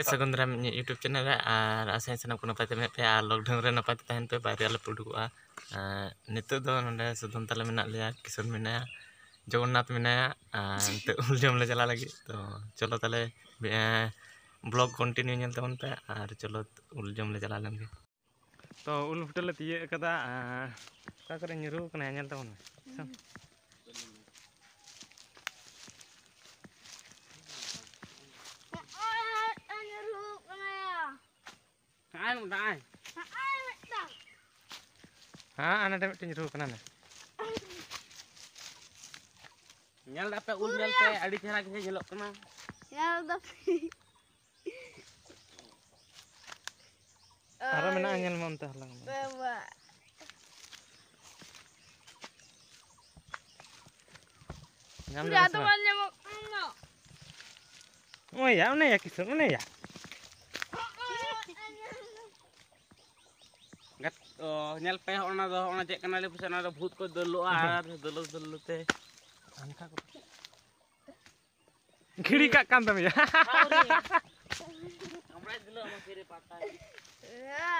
सगुंदरा YouTube channel और आशा सामान को नपाते पे और लॉकडाउन रे नपाते तहन पे बाहर आले उडुकुआ नितो दो नोंडे सुधन ताले मेना लिया किशोर मेनाया जगन्नाथ मेनाया नितो उल जम ले चला लगी तो चलो ताले ब्लॉग कंटिन्यू नेल तबन पे और चलो उल जम ले चला लेंगे तो उल फुटले तिये कदा का करे ᱧᱩᱨᱩ कना नेल तबन हाँ आना डे मिट्टी ᱧᱩᱨᱩ कना ने ñal dape ul ñal pe adi chehra ge nyelok kana ñal dape ara mena ñal mon teh lang bawa ñam udah temannya mau oh ya une ya kisah une ya gat ñal pe ona cek kana le pusana do bhut ko dolo ar dolo te angka ko giri kak kan tam ya हमरा दिलो हम फेरे पाता ya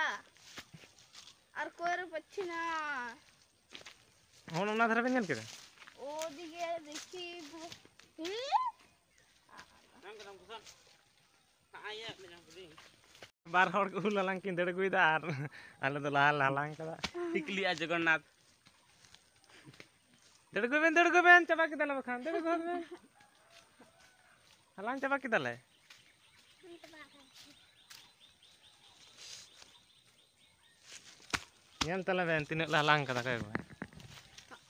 ar koire pacchi na hon ona dhara be ñel kede odige dekhi nang kadang kusan aya me jang kudi बार हर को लालांग किन दड़ गुइदा are आले तो लाल लालांग कदा टिकली आ जगन्नाथ दड़ गुबेन चबा के दले बखान दड़ गुबेन हलांग चबा के दले ñan tala ben tinak lalang kata kay ko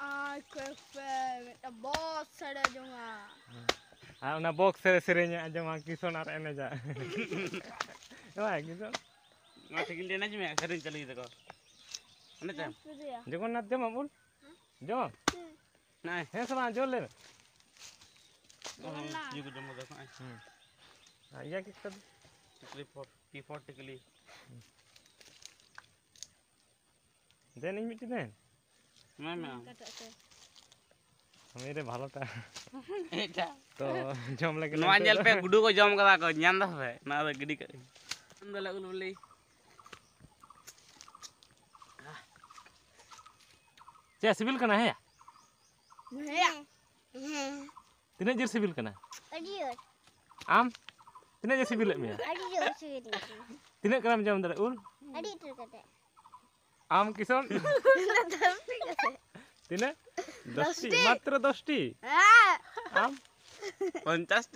ay kepe meta bos sada jonga ona box serenya ajama kison ar eneja wah gitu ma tikil dena jme serin chali deko ane tam Jagannath जमा बोल जमा na है सब जोल ले ये को जम देखो या किस कर टिकली P4 टिकली देन नहीं मिट्टी देन मैं मेरे भालो ता एटा तो जम लगे नवा ñal pe गुडू को जम कदा को ñan दा पे ना दा गिडी का अंदला उल बोली चे सिविल कना है ya तिने जर सिविल कना adios आम तिने जर सिविल में adios तिने करम जम दरे उल adi tu kata आम किसन तिने 10 मात्र 10 आम 50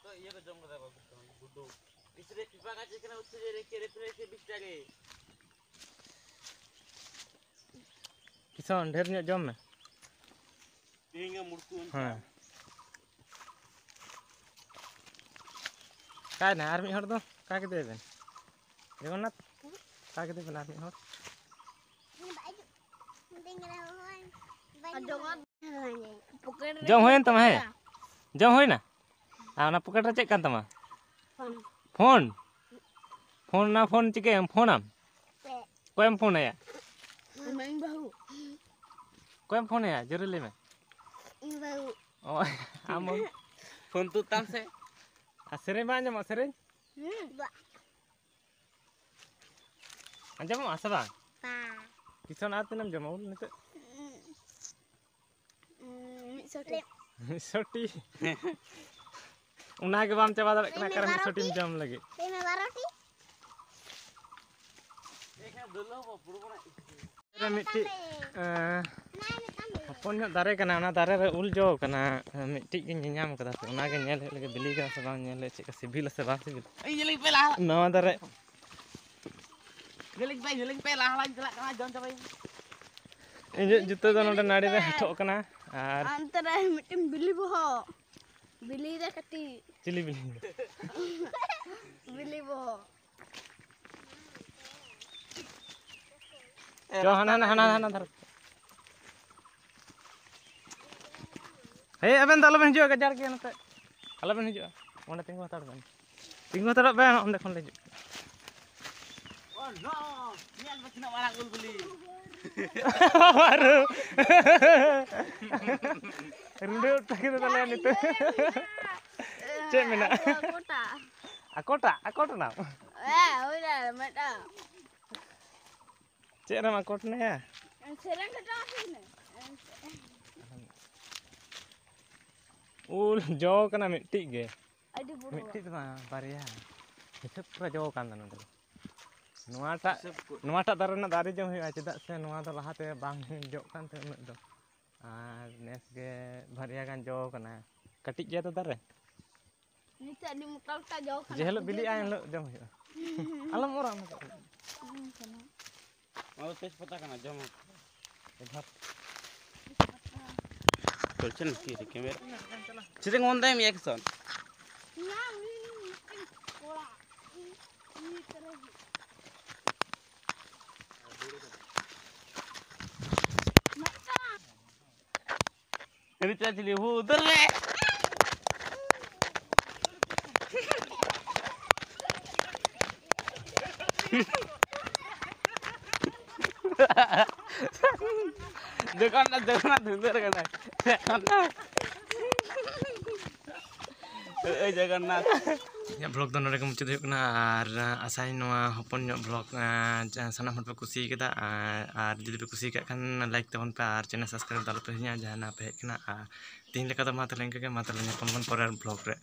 तो ये को जम कदा गुडू इसरे पिपा का चिकना उत्ते रे के रेफरेंस 20 टाके किसन ढेर ᱧᱚᱜ जम में इंगे मुड़कू हां काय ना आर मी हर दो का के देबेन जगन्नाथ का के देबेन आर मी हर जम होयन तम है जम होयना आना पकड़ रे चेक कान तमा फोन ना फोन चिके हम फोनम कोयम फोन है main bahu कोयम फोन है जरूर ले में ini bahu ओ आम फोन तू तम से सेरे बा जम सेरे अंजम आसबा pa किसन आतनम जम उल नते सोटी उना के बाम चबा दरे कना करे सोटी जम लगे ini baroti देखा दलो पुरु बना रे मिट्टी हपन दारे कना ना दारे रे उल जो कना मिट्टी के ᱧᱟᱢ कदा से उना के नेल लगे बिली कना से बांग नेल से सिविल से बांग सिविल ए जलिक पे ला नवा दारे जलिक पे ला हलान चला कना जम चबाई इन जुतो दो नोडे नाड़ी रे हटो कना आर antara mitim bili boho bili re kati चिली बिली bili boho Jo hana dhar. Hei aben dalo ben hijua gajar ge nate. Ala ben hijua. Onde tinggu hatar ben. Tinggu hatar ben onde khon le hijua. Oh no, ini ang masih nak warang ul beli. Baru. Rendu tak kita talen itu. Cek mina. Kota. Akota na. Udah, mata. Cek nama akota ya. Serang kata sini. Jo kana mitti ge. Ada buru. Mitti tu mah baria. Hisap pura jo kan nanu. Nuata darana dari jom huya cedak se nuwa do lahate bang jo kan te unuk do. Nes ge baria kan jo kana. Katik ge to dare. Ini tadi muka tak jauh kan. Je helok bili ay helok jom huya. Alam orang. Mau tes peta kan aja mau. Ebhat. Colchen kiri kamera. Sitting on them action. Ini cili udah le. Jangan dengar kan. Jangan. Ya blog do nore mucud huyuk kena ar asai noa hopon nyok blog sanam hon pe kusi keda ar judi pe kusi kak kan like tabon pe ar channel subscribe dalo pe nya jahana pe kena tin leka da mata lengke ke mata lenya pon porer blog re.